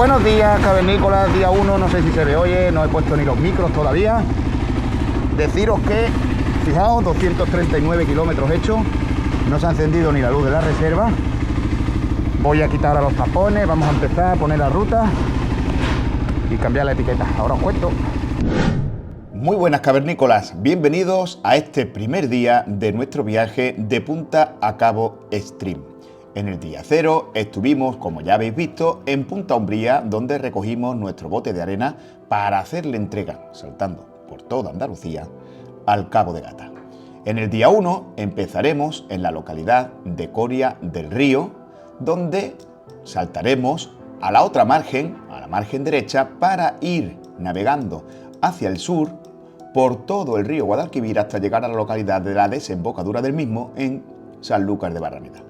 Buenos días, cavernícolas, día 1, no sé si se me oye, no he puesto ni los micros todavía. Deciros que, fijaos, 239 kilómetros hechos, no se ha encendido ni la luz de la reserva. Voy a quitar a los tapones, vamos a empezar a poner la ruta y cambiar la etiqueta. Ahora os cuento. Muy buenas, cavernícolas, bienvenidos a este primer día de nuestro viaje de Punta a Cabo Extreme. En el día 0 estuvimos, como ya habéis visto, en Punta Umbría, donde recogimos nuestro bote de arena para hacerle entrega, saltando por toda Andalucía, al Cabo de Gata. En el día 1 empezaremos en la localidad de Coria del Río, donde saltaremos a la otra margen, a la margen derecha, para ir navegando hacia el sur por todo el río Guadalquivir hasta llegar a la localidad de la desembocadura del mismo en Sanlúcar de Barrameda.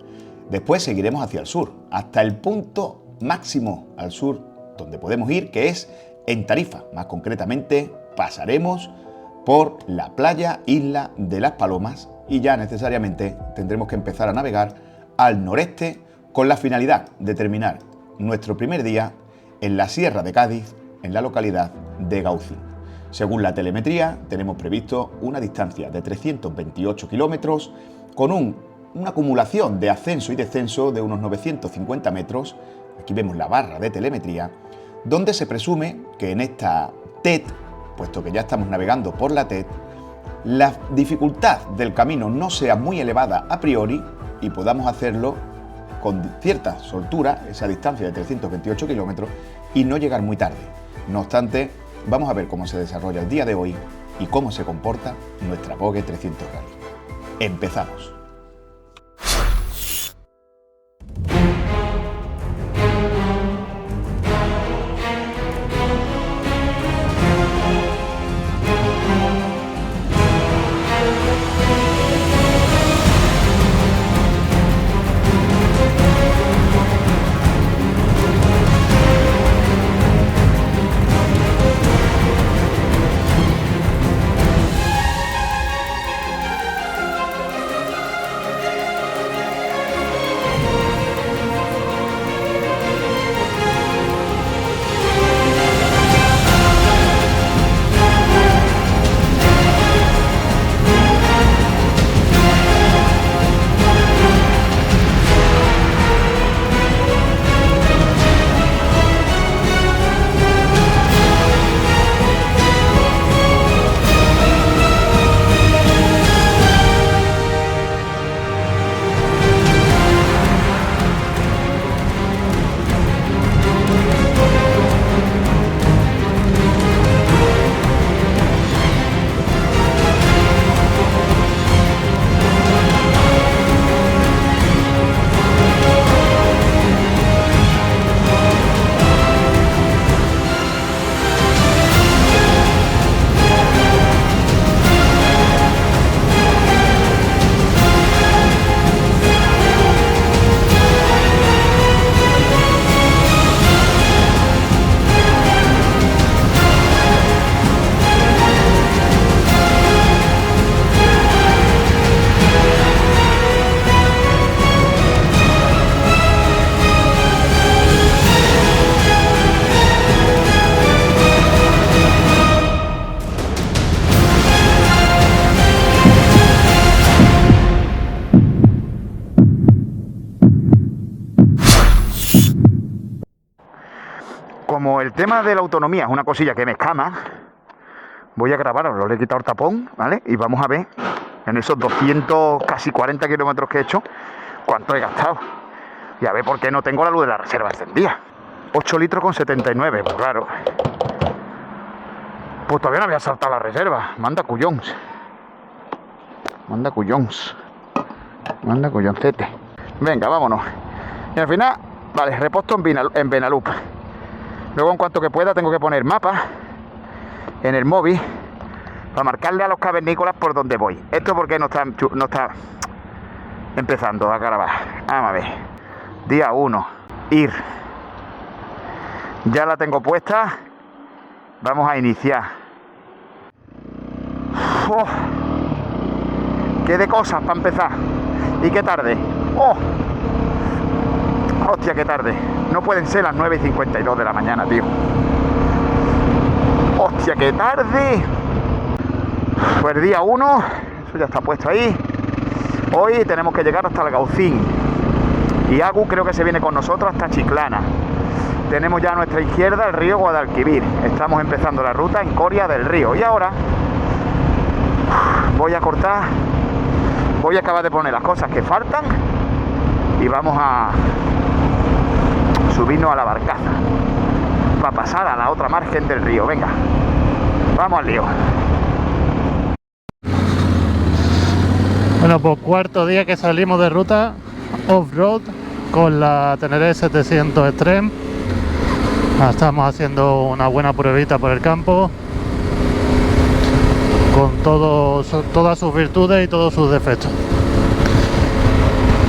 Después seguiremos hacia el sur, hasta el punto máximo al sur donde podemos ir, que es en Tarifa. Más concretamente, pasaremos por la playa Isla de las Palomas y ya necesariamente tendremos que empezar a navegar al noreste con la finalidad de terminar nuestro primer día en la Sierra de Cádiz, en la localidad de Gaucín. Según la telemetría, tenemos previsto una distancia de 328 kilómetros con una acumulación de ascenso y descenso de unos 950 metros. Aquí vemos la barra de telemetría, donde se presume que en esta TET, puesto que ya estamos navegando por la TET, la dificultad del camino no sea muy elevada a priori y podamos hacerlo con cierta soltura, esa distancia de 328 kilómetros, y no llegar muy tarde. No obstante, vamos a ver cómo se desarrolla el día de hoy y cómo se comporta nuestra Vogue 300 Rally. Empezamos. Como el tema de la autonomía es una cosilla que me escama, voy a grabarlo, le he quitado el tapón, ¿vale? Y vamos a ver en esos 200, casi 40 kilómetros que he hecho, cuánto he gastado. Y a ver por qué no tengo la luz de la reserva encendida. 8 litros con 79, pues claro. Pues todavía no había saltado la reserva. Manda cuyons. Manda cuyons. Manda cuyoncete. Venga, vámonos. Y al final, vale, reposto en Benalup. Luego, en cuanto que pueda, tengo que poner mapa en el móvil para marcarle a los cavernícolas por dónde voy. Esto porque no está empezando a grabar. Vamos a ver. Día 1. Ir. Ya la tengo puesta. Vamos a iniciar. ¡Oh! ¡Qué de cosas para empezar! Y qué tarde. ¡Oh! Hostia, qué tarde. No pueden ser las 9:52 de la mañana, tío. Hostia, qué tarde. Pues día 1, eso ya está puesto ahí. Hoy tenemos que llegar hasta el Gaucín. Y Agu creo que se viene con nosotros hasta Chiclana. Tenemos ya a nuestra izquierda el río Guadalquivir. Estamos empezando la ruta en Coria del Río. Y ahora voy a cortar. Voy a acabar de poner las cosas que faltan. Y vamos a subirnos a la barcaza para pasar a la otra margen del río. Venga, vamos al lío. Bueno, pues cuarto día que salimos de ruta off-road con la Teneré 700 Extreme. Estamos haciendo una buena pruebita por el campo con todas sus virtudes y todos sus defectos.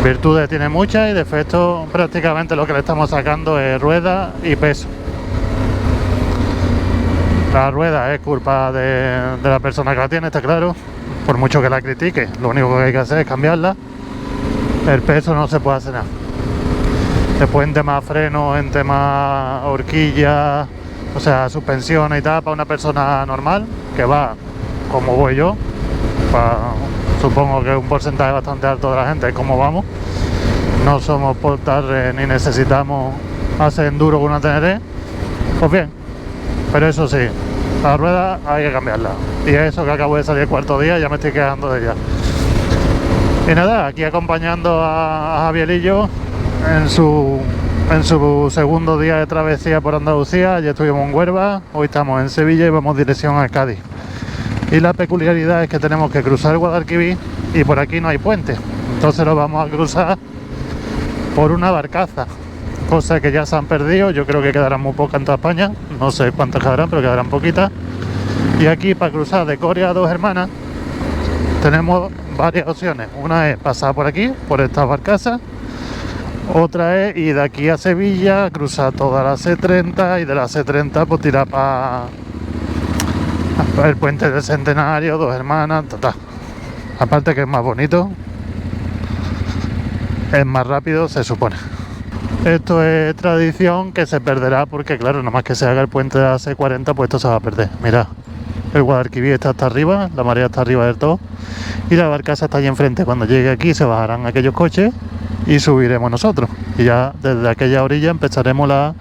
Virtudes tiene muchas y defectos prácticamente lo que le estamos sacando es rueda y peso. La rueda es culpa de la persona que la tiene, está claro, por mucho que la critique, lo único que hay que hacer es cambiarla. El peso no se puede hacer nada. Después en temas freno, en temas horquilla, o sea, suspensión y tal, para una persona normal, que va como voy yo, supongo que un porcentaje bastante alto de la gente es como vamos. No somos portarres ni necesitamos hacer enduro con una Teneré. Pues bien, pero eso sí, la rueda hay que cambiarla. Y eso que acabo de salir el cuarto día, ya me estoy quedando de ella. Y nada, aquí acompañando a Javierillo en su segundo día de travesía por Andalucía. Ya estuvimos en Huelva, hoy estamos en Sevilla y vamos dirección a Cádiz. Y la peculiaridad es que tenemos que cruzar el Guadalquivir y por aquí no hay puente. Entonces lo vamos a cruzar por una barcaza, cosa que ya se han perdido. Yo creo que quedarán muy pocas en toda España, no sé cuántas quedarán, pero quedarán poquitas. Y aquí para cruzar de Coria a Dos Hermanas tenemos varias opciones. Una es pasar por aquí, por estas barcazas. Otra es ir de aquí a Sevilla, cruzar toda la C30 y de la C30 pues tirar para el puente del Centenario, Dos Hermanas, aparte que es más bonito, es más rápido, se supone. Esto es tradición que se perderá porque claro, nada más que se haga el puente de la C40 pues esto se va a perder. Mirad, el Guadalquivir está hasta arriba, la marea está arriba del todo y la barcaza está allí enfrente. Cuando llegue aquí se bajarán aquellos coches y subiremos nosotros y ya desde aquella orilla empezaremos la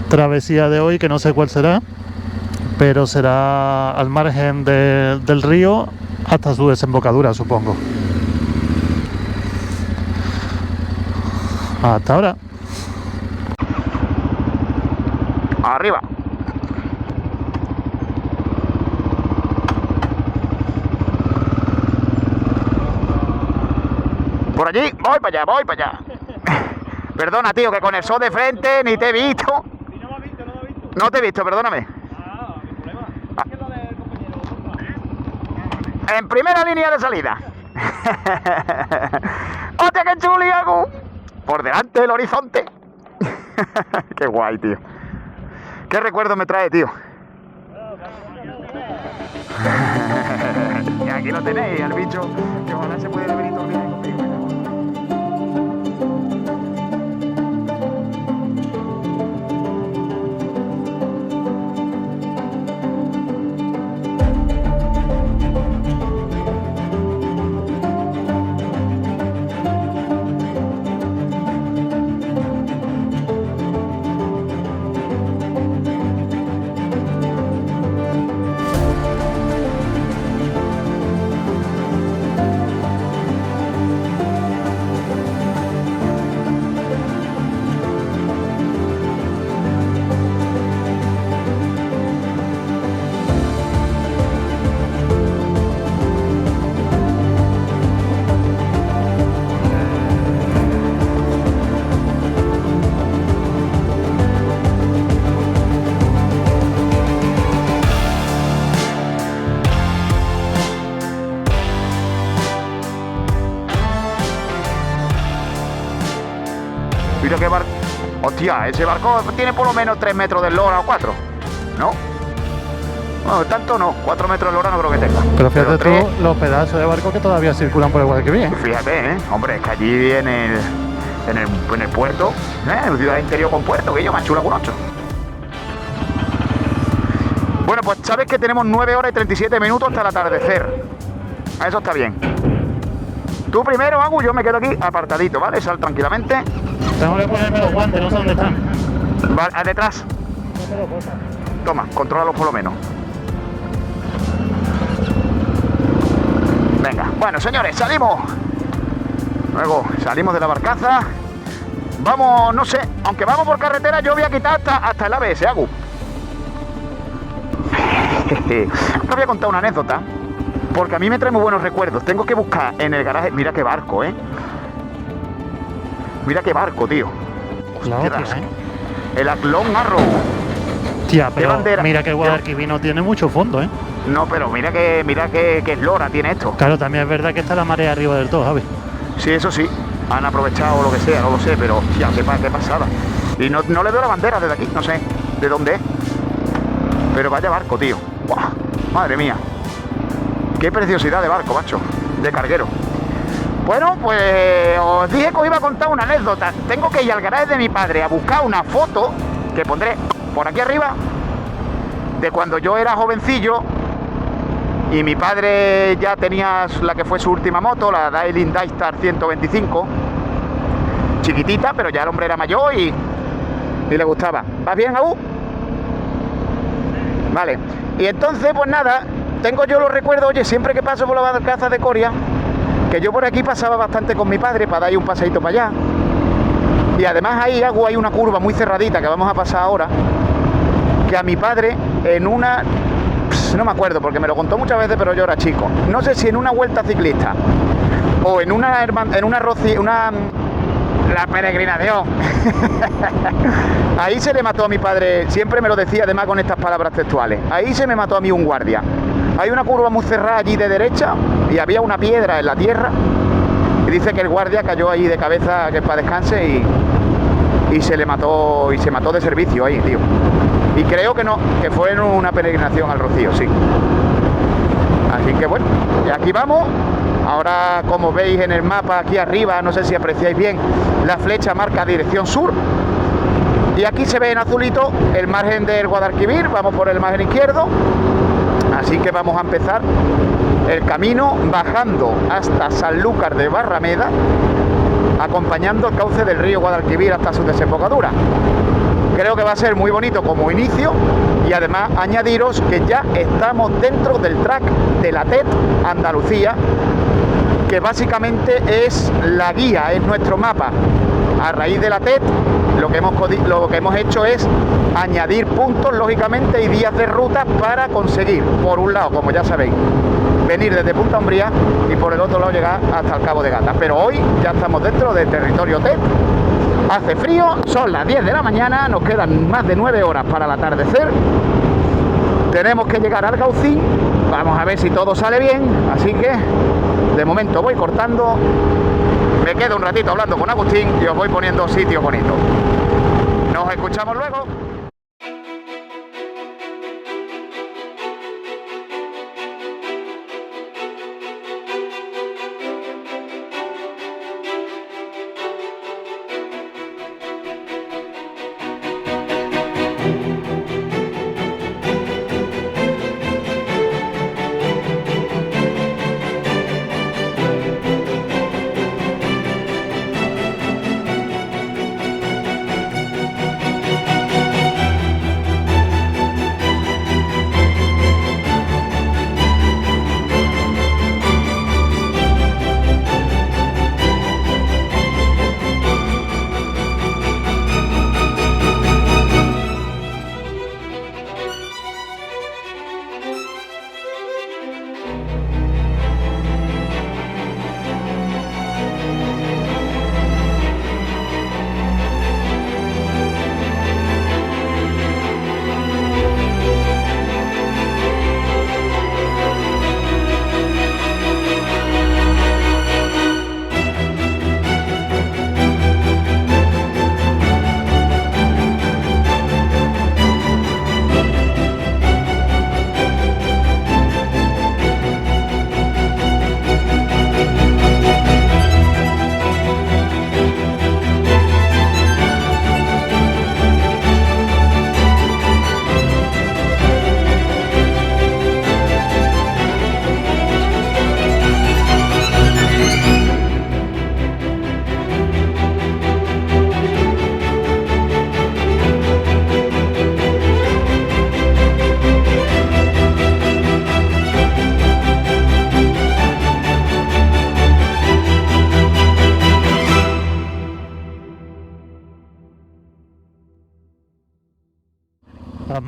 travesía de hoy, que no sé cuál será, pero será al margen del río hasta su desembocadura, supongo. Hasta ahora. Arriba. Por allí, voy para allá, voy para allá. Perdona, tío, que con el sol de frente ni te he visto. ¿Y no me has visto? ¿No me has visto? No te he visto, perdóname. Ah, mi problema. ¿Qué es lo del compañero? En primera línea de salida. ¡Hostia, qué chuli, Agu! Por delante del horizonte. Qué guay, tío. ¿Qué recuerdo me trae, tío? Y aquí lo tenéis, al bicho, que ojalá se puede venir todo bien conmigo. Mira qué barco. Hostia, ese barco tiene por lo menos 3 metros de eslora o 4. ¿No? No, tanto no. 4 metros de eslora no creo que tenga. Pero fíjate tres. tú los pedazos de barco que todavía circulan por el Guadalquivir. Fíjate, hombre, es que allí viene en el puerto, en ciudad interior con puerto, que yo más chula que un 8. Bueno, pues sabes que tenemos 9 horas y 37 minutos hasta el atardecer. Eso está bien. Tú primero, Agus, yo me quedo aquí apartadito, ¿vale? Sal tranquilamente. Tengo que ponerme los guantes, no sé dónde están. Vale, detrás. Toma, contrólalos por lo menos. Venga, bueno, señores, salimos. Luego salimos de la barcaza. Vamos, no sé, aunque vamos por carretera, yo voy a quitar hasta el ABS, Agus. Te voy a contar una anécdota, porque a mí me trae muy buenos recuerdos. Tengo que buscar en el garaje. Mira qué barco, Mira qué barco, tío. Hostias, el Athlone Arrow. Tía, pero bandera? mira que el Guadalquivir no tiene mucho fondo, ¿eh? No, pero mira que eslora tiene esto. Claro, también es verdad que está la marea arriba del todo, Javi. Sí, eso sí. Han aprovechado lo que sea, no lo sé, pero hostia, qué pasada. Y no le veo la bandera desde aquí, no sé de dónde es. Pero vaya barco, tío. ¡Buah! Madre mía. Qué preciosidad de barco, macho. De carguero. Bueno, pues os dije que os iba a contar una anécdota. Tengo que ir al garaje de mi padre a buscar una foto que pondré por aquí arriba de cuando yo era jovencillo y mi padre ya tenía la que fue su última moto, la Dailin Daystar 125, chiquitita, pero ya el hombre era mayor y le gustaba. ¿Vas bien, Agus? Vale, y entonces pues nada, tengo yo los recuerdos, oye, siempre que paso por la barcaza de Coria, que yo por aquí pasaba bastante con mi padre para dar un paseíto para allá, y además ahí, Agus, hay una curva muy cerradita que vamos a pasar ahora, que a mi padre en una, no me acuerdo porque me lo contó muchas veces, pero yo era chico, no sé si en una vuelta ciclista o en la peregrinación. Ahí se le mató a mi padre, siempre me lo decía además con estas palabras textuales. Ahí se me mató a mí un guardia. Hay una curva muy cerrada allí de derecha y había una piedra en la tierra y dice que el guardia cayó ahí de cabeza, que para descanse, y se le mató, y se mató de servicio ahí, tío. Y creo que no, que fue en una peregrinación al Rocío, sí. Así que bueno, y aquí vamos. Ahora, como veis en el mapa aquí arriba, no sé si apreciáis bien, la flecha marca dirección sur. Y aquí se ve en azulito el margen del Guadalquivir, vamos por el margen izquierdo. Así que vamos a empezar el camino bajando hasta Sanlúcar de Barrameda, acompañando el cauce del río Guadalquivir hasta su desembocadura. Creo que va a ser muy bonito como inicio y además añadiros que ya estamos dentro del track de la TET Andalucía, que básicamente es la guía, es nuestro mapa. A raíz de la TET lo que hemos hecho es añadir puntos, lógicamente, y días de ruta para conseguir, por un lado, como ya sabéis, venir desde Punta Umbría y por el otro lado llegar hasta el Cabo de Gata. Pero hoy ya estamos dentro del territorio TET. Hace frío, son las 10 de la mañana, nos quedan más de 9 horas para el atardecer. Tenemos que llegar al Gaucín, vamos a ver si todo sale bien, así que de momento voy cortando, me quedo un ratito hablando con Agustín y os voy poniendo sitios bonitos. Nos escuchamos luego.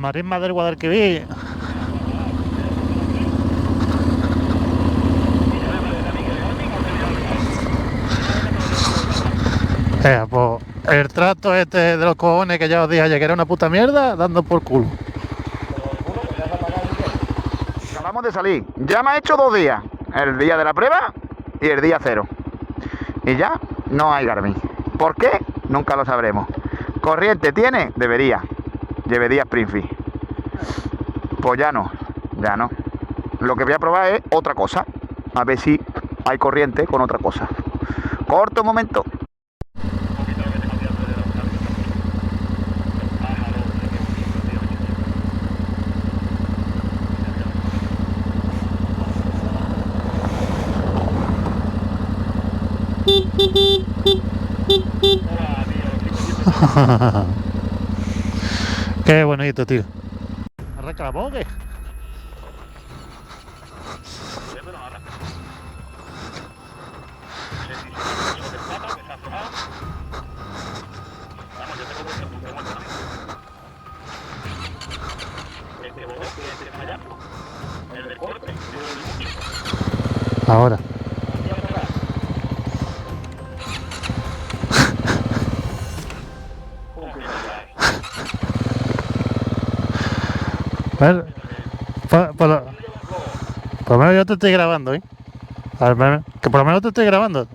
marismas del Guadalquivir. Pues el trato este de los cojones que ya os dije ayer que era una puta mierda, dando por culo. Acabamos de salir. Ya me ha hecho 2 días. El día de la prueba y el día 0. Y ya no hay Garmin. ¿Por qué? Nunca lo sabremos. ¿Corriente tiene? Debería. Debería Springfield. Pues ya no. Ya no. Lo que voy a probar es otra cosa. A ver si hay corriente con otra cosa. Corto un momento. Qué bonito, tío. ¿Arranca la boca? Ahora. Bueno, por lo menos yo te estoy grabando, ¿eh? Que por lo menos te estoy grabando.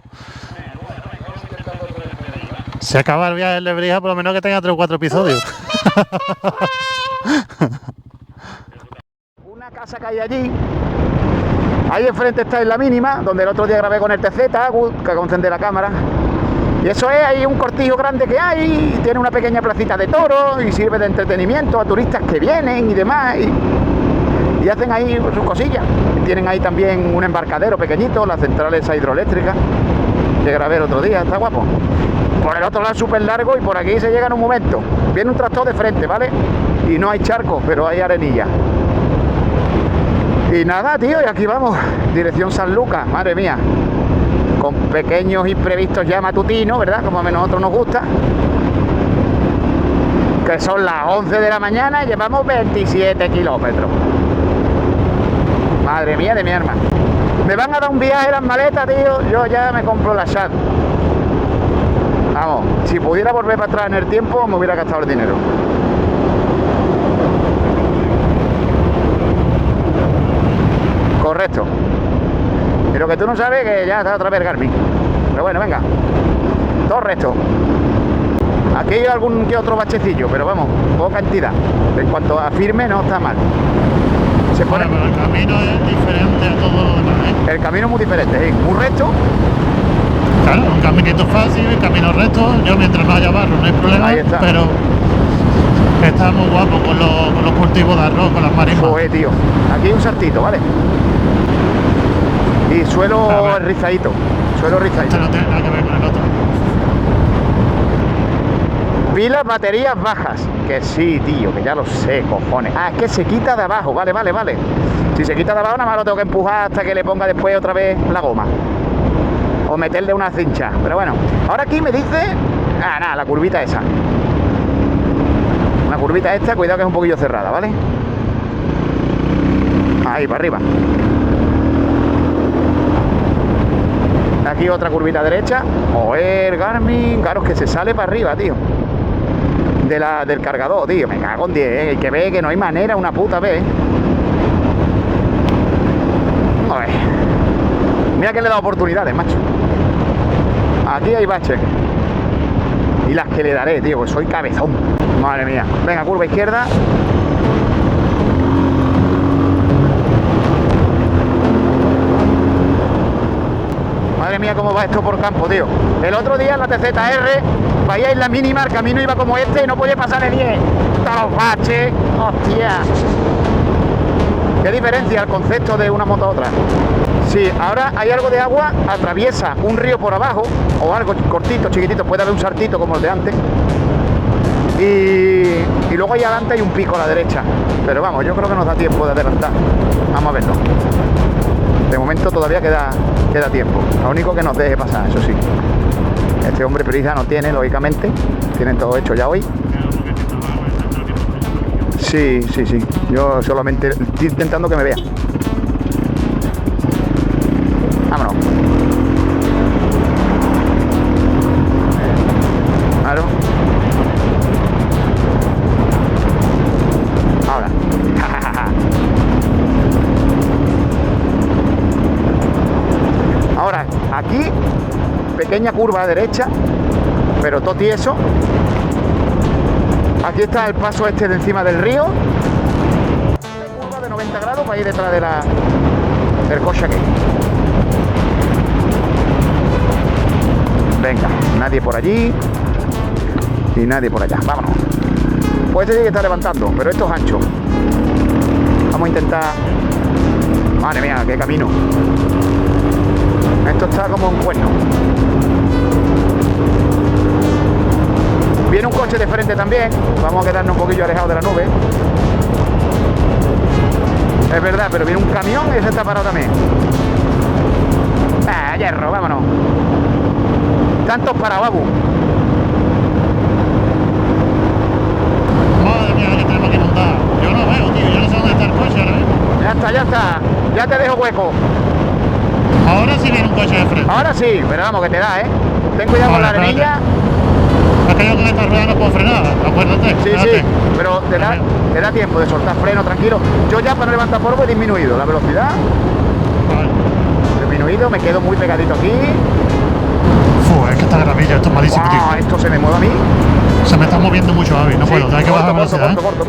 Si acaba el viaje de Lebrija, por lo menos que tenga 3 o 4 episodios. Una casa que hay allí. Ahí enfrente está en la mínima, donde el otro día grabé con el TZ, que encendí la cámara. Y eso es ahí un cortijo grande que hay, y tiene una pequeña placita de toros y sirve de entretenimiento a turistas que vienen y demás. Y hacen ahí sus cosillas. Tienen ahí también un embarcadero pequeñito, la central esa hidroeléctrica que grabé el otro día, está guapo. Por el otro lado es súper largo y por aquí se llega en un momento. Viene un tractor de frente, ¿vale? Y no hay charcos, pero hay arenilla. Y nada, tío, y aquí vamos, dirección San Lucas, madre mía. Con pequeños imprevistos ya matutinos, ¿verdad? Como a nosotros nos gusta. Que son las 11 de la mañana y llevamos 27 kilómetros. Madre mía de mi arma. Me van a dar un viaje las maletas, tío. Yo ya me compro la SHAT. Vamos, si pudiera volver para atrás en el tiempo, me hubiera gastado el dinero. Correcto. Y lo que tú no sabes es que ya está otra vez Garmin. Pero bueno, venga. Todo recto. Aquí hay algún que otro bachecillo, pero vamos, poca entidad. En cuanto a firme, no está mal. Se pone... Bueno, pero el camino es diferente a todo lo demás, ¿eh? El camino es muy diferente, ¿eh? Muy recto. Claro, un caminito fácil, un camino recto. Yo mientras no haya barro no hay problema. Ahí está. Pero está muy guapo con los cultivos de arroz, con las marismas. Joder, tío. Aquí hay un saltito, ¿vale? Y suelo rizadito. Suelo rizadito. Esto no tiene nada que ver con el otro. Pilas, baterías bajas. Que sí, tío, que ya lo sé, cojones. Ah, es que se quita de abajo, vale. Si se quita de abajo, nada más lo tengo que empujar hasta que le ponga después otra vez la goma. O meterle una cincha. Pero bueno, ahora aquí me dice... Ah, nada, la curvita esa. La curvita esta, cuidado que es un poquillo cerrada, ¿vale? Ahí, para arriba. Aquí otra curvita derecha. Joder, Garmin. Claro, es que se sale para arriba, tío. Del cargador, tío. Me cago en 10, ¿eh? Hay que ver que no hay manera una puta vez. Joder. Mira que le he dado oportunidades, macho. Aquí hay baches. Y las que le daré, tío, pues soy cabezón. Madre mía. Venga, curva izquierda. Madre mía, cómo va esto por campo, tío. El otro día en la TZR, vaya en la mínima, el camino iba como este y no podía pasar de 10. Todos los baches. Hostia. ¿Qué diferencia el concepto de una moto a otra? Sí, ahora hay algo de agua, atraviesa un río por abajo, o algo cortito, chiquitito, puede haber un saltito como el de antes. Y luego ahí adelante hay un pico a la derecha. Pero vamos, yo creo que nos da tiempo de adelantar. Vamos a verlo. De momento todavía queda tiempo. Lo único que nos deje pasar, eso sí. Este hombre prisa no tiene, lógicamente. Tienen todo hecho ya hoy. Sí, sí, sí. Yo solamente estoy intentando que me vea. Vámonos. Claro. Ahora. Ahora, aquí, pequeña curva a derecha, pero todo tieso. Aquí está el paso este de encima del río. Curva de 90 grados para ir detrás de del coche aquí. Venga, nadie por allí y nadie por allá. Vámonos. Pues este sí que está levantando, pero esto es ancho. Vamos a intentar... Madre mía, qué camino. Esto está como un cuerno. Viene un coche de frente también. Vamos a quedarnos un poquillo alejados de la nube. Es verdad, pero viene un camión y ese está parado también. Ah, hierro, vámonos. Tantos parados, Abu. Madre mía, que tenemos que montar. Yo no veo, tío. Yo no sé dónde está el coche ahora mismo. Ya está, ya está. Ya te dejo hueco. Ahora sí viene un coche de frente. Ahora sí, pero vamos, que te da, ¿eh? Ten cuidado con la Vale, arenilla. Es que yo con esta rueda no puedo frenar, acuérdate. Sí, espérate. sí, pero te da tiempo de soltar freno, tranquilo. Yo ya para no levantar polvo he disminuido la velocidad. Vale. Disminuido, me quedo muy pegadito aquí. Es que esta gramilla, esto es malísimo, Wow, tío. esto se me mueve a mí. Se me está moviendo mucho, Avi, no Sí, puedo, hay que bajar velocidad. Corto.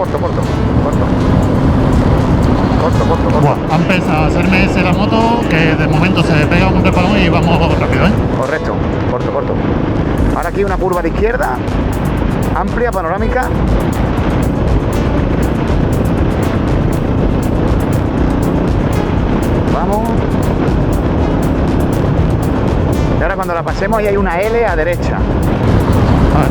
Buah, ha empezado a hacerme ese la moto, que de momento se pega un repalón y vamos rápido, ¿eh? Correcto, corto. Ahora aquí una curva de izquierda, amplia, panorámica. Vamos. Y ahora cuando la pasemos ahí hay una L a derecha. Vale.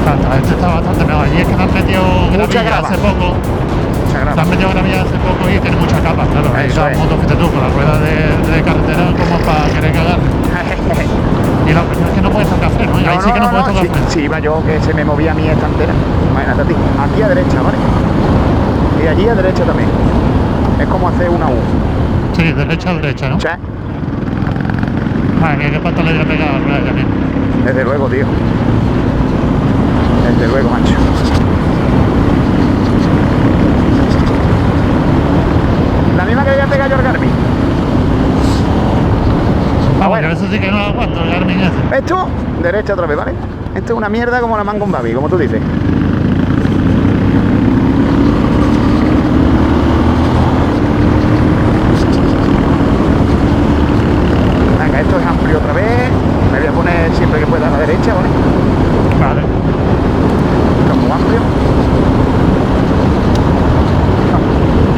Canta, este está bastante mejor. Allí es que me han metido Mucha gravilla grava. hace poco. Mucha Me grava. han metido gravilla hace poco y tiene muchas capas, claro. Ahí Eso las es. motos, fíjate tú, con la rueda de carretera como para querer cagar. Y lo es que no puedes tocar freno, ¿eh? Ahí sí que no puedes tocar freno. Sí, iba yo que se me movía a mí esta entera. Imagínate a ti. Aquí a derecha, ¿vale? Y allí a derecha también. Es como hacer una U. Sí, derecha a derecha, ¿no? O sea, Ay, qué pata le voy a pegar a la rueda ya mismo. desde luego, tío. Desde luego, macho. La misma que le voy a pegar yo al Garmin. Vamos, bueno. yo eso sí que no lo aguanto, el Garmin ese. Esto, derecha otra vez, ¿vale? Esto es una mierda como la Mango Baby, como tú dices. Venga, esto es amplio otra vez. Me voy a poner siempre que pueda a la derecha, ¿vale? Vale. Esto es muy amplio.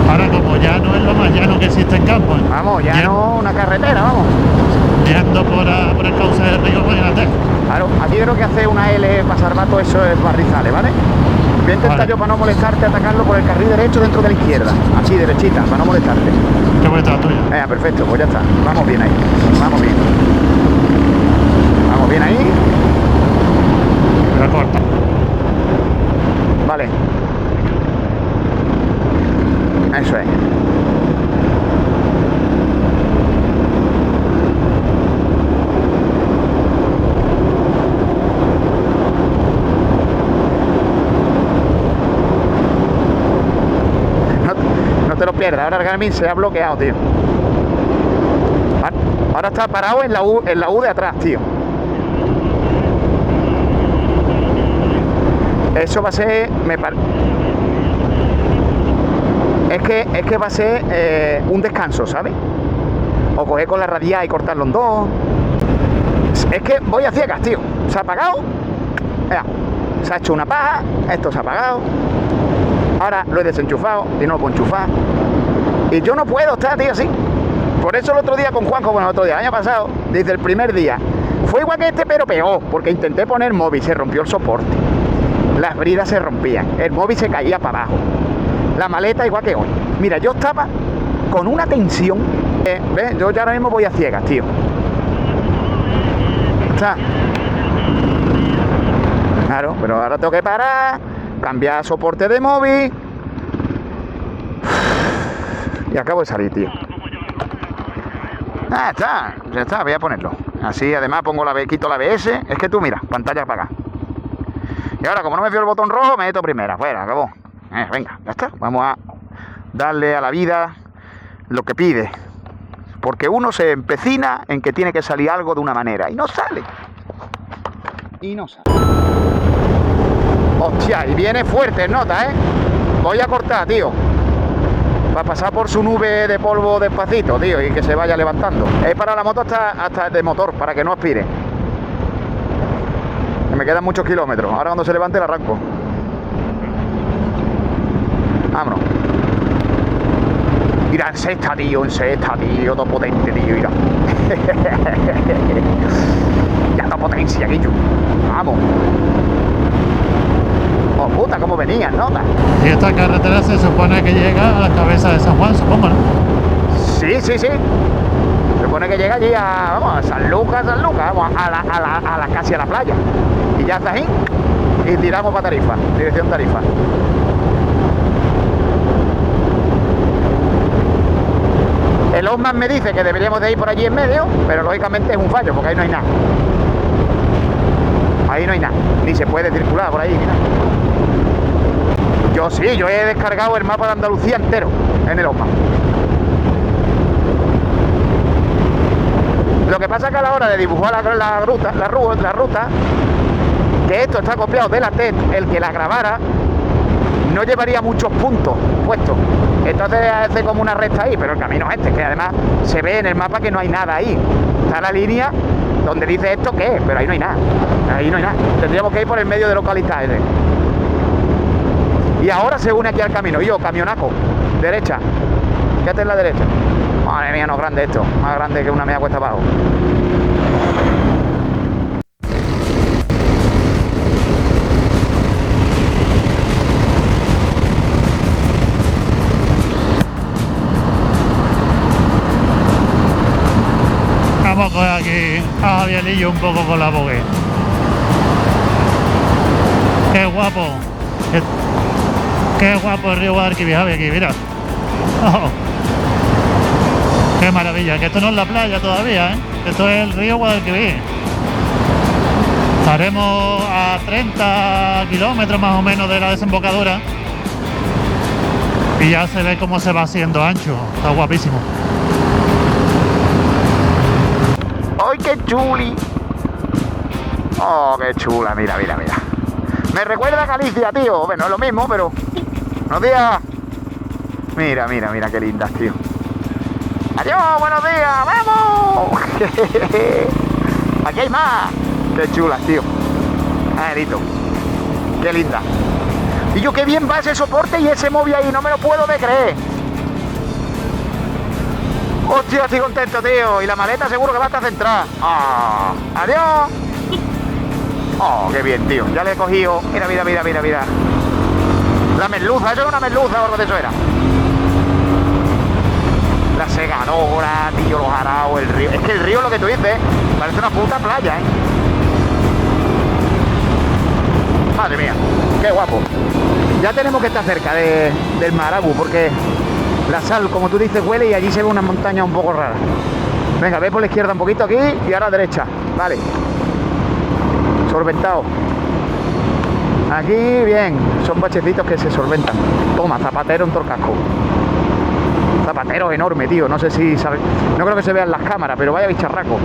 Ahora, como ya no es lo más llano que existe en campo, ¿eh? Vamos, ya no una carretera, vamos. Yendo por el cauce del río, imagínate. Claro, aquí creo que hacer una L para Sarbato, eso es barrizales, ¿vale? Voy a intentar Vale. yo para no molestarte atacarlo por el carril derecho dentro de la izquierda. Así, derechita, para no molestarte. Qué bonita la tuya. Venga, perfecto, pues ya está. Vamos bien ahí. Vamos bien. Vamos bien ahí. Pero corta. Vale. Eso es. No te lo pierdas, ahora el Garmin se ha bloqueado, tío. Ahora está parado en la U de atrás, tío. Eso va a ser... Es que va a ser un descanso, ¿sabes? O coger con la radial y cortarlo en dos. Es que voy a ciegas, tío. Se ha apagado. Mira, se ha hecho una paja. Esto se ha apagado. Ahora lo he desenchufado y no lo puedo enchufar. Y yo no puedo estar, tío, así. Por eso el otro día con Juanjo, bueno, el otro día, el año pasado, desde el primer día, fue igual que este, pero peor, porque intenté poner móvil, se rompió el soporte. Las bridas se rompían, el móvil se caía para abajo. La maleta igual que hoy. Mira, yo estaba con una tensión. ¿Ves? Yo ya ahora mismo voy a ciegas, tío. Está. Claro, pero ahora tengo que parar, cambiar soporte de móvil. Y acabo de salir, tío. Ah, ya está, voy a ponerlo. Así además quito la ABS. Es que tú mira, pantalla apagada. Y ahora como no me fío el botón rojo, me meto primera. Fuera, acabó. Venga, ya está. Vamos a darle a la vida lo que pide. Porque uno se empecina en que tiene que salir algo de una manera. Y no sale. Hostia, y viene fuerte, nota, ¿eh? Voy a cortar, tío. Va a pasar por su nube de polvo despacito, tío, y que se vaya levantando. Es para la moto hasta de motor, para que no aspire. Me quedan muchos kilómetros. Ahora cuando se levante la arranco. Vámonos. Mira, en sexta, tío, todo potente, tío, mira. Ya da potencia, Guillo. Vamos. Oh, puta, cómo venían, ¿no? Y esta carretera se supone que llega a la cabeza de San Juan, supongo, ¿no? Sí. Se supone que llega allí a San Lucas, vamos, casi a la playa. Y ya está ahí. Y tiramos para Tarifa, dirección Tarifa. El Osman me dice que deberíamos de ir por allí en medio, pero lógicamente es un fallo, porque ahí no hay nada. Ahí no hay nada, ni se puede circular por ahí, ni nada. Yo he descargado el mapa de Andalucía entero en el Osman. Lo que pasa es que a la hora de dibujar la ruta, que esto está copiado de la TED, el que la grabara, no llevaría muchos puntos puestos. Entonces hace como una recta ahí, pero el camino es este, que además se ve en el mapa que no hay nada ahí. Está la línea donde dice esto qué es, pero ahí no hay nada. Ahí no hay nada. Tendríamos que ir por el medio de localidad ese. Y ahora se une aquí al camino. Yo, camionaco, derecha. Fíjate en la derecha. Madre mía, no es grande esto. Más grande que una media cuesta abajo. Vamos a coger aquí a Javierillo un poco con la bogue. Qué guapo. Qué guapo el río Guadalquivir, Javi, aquí, mira. Oh. Qué maravilla, que esto no es la playa todavía, ¿eh? Esto es el río Guadalquivir. Estaremos a 30 kilómetros más o menos de la desembocadura. Y ya se ve cómo se va haciendo ancho. Está guapísimo. ¡Ay, qué chuli! ¡Oh, qué chula! Mira. Me recuerda a Galicia, tío. Bueno, es lo mismo, pero... ¡Buenos días! Mira, qué lindas, tío. ¡Adiós, buenos días! ¡Vamos! Aquí hay más. ¡Qué chulas, tío! Angelito. ¡Qué linda! Y yo, qué bien va ese soporte y ese móvil ahí. No me lo puedo de creer. ¡Hostia, estoy contento, tío! Y la maleta seguro que va a estar centrada. ¡Oh! ¡Adiós! ¡Oh, qué bien, tío! Ya le he cogido... Mira. La merluza, eso era una merluza o algo de eso era. La segadora, tío, los araos, el río. Es que el río, lo que tú dices, parece una puta playa, ¿eh? Madre mía, qué guapo. Ya tenemos que estar cerca del Marabu, porque la sal, como tú dices, huele y allí se ve una montaña un poco rara. Venga, ve por la izquierda un poquito aquí y ahora a la derecha. Vale. Solventado. Aquí, bien. Son bachecitos que se solventan. Toma, zapatero en todo el casco. Zapatero enorme, tío. No sé si sabe. No creo que se vean las cámaras, pero vaya bicharraco.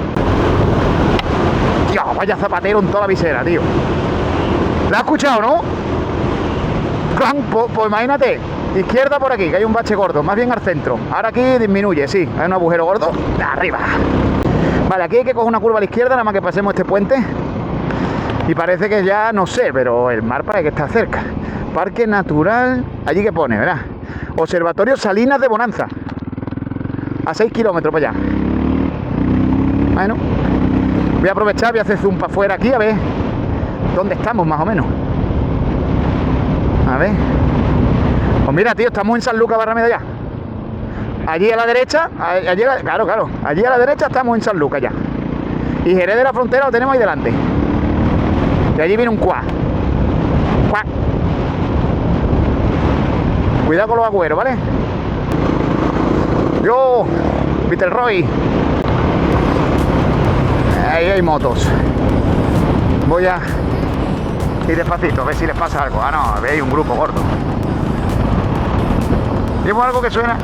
Tío, vaya zapatero en toda la visera, tío. ¿La has escuchado, no? Pues imagínate. Izquierda por aquí, que hay un bache gordo. Más bien al centro. Ahora aquí disminuye, sí. Hay un agujero gordo. De arriba. Vale, aquí hay que coger una curva a la izquierda, nada más que pasemos este puente. Y parece que ya, no sé, pero el mar parece que está cerca. Parque Natural, allí que pone, ¿verdad? Observatorio Salinas de Bonanza. A 6 kilómetros para allá. Bueno, voy a aprovechar, voy a hacer zoom para afuera aquí, a ver dónde estamos más o menos. A ver. Pues mira, tío, estamos en San Lucas Barrameda ya. Allí a la derecha, claro, allí a la derecha estamos en San Lucas ya. Y Jerez de la Frontera lo tenemos ahí delante. Y allí viene un cuá. Cuidado con los agüeros, ¿vale? Yo, Vitelroy. Ahí hay motos. Voy a ir despacito, a ver si les pasa algo. Ah, no, veis un grupo gordo. Llevo algo que suena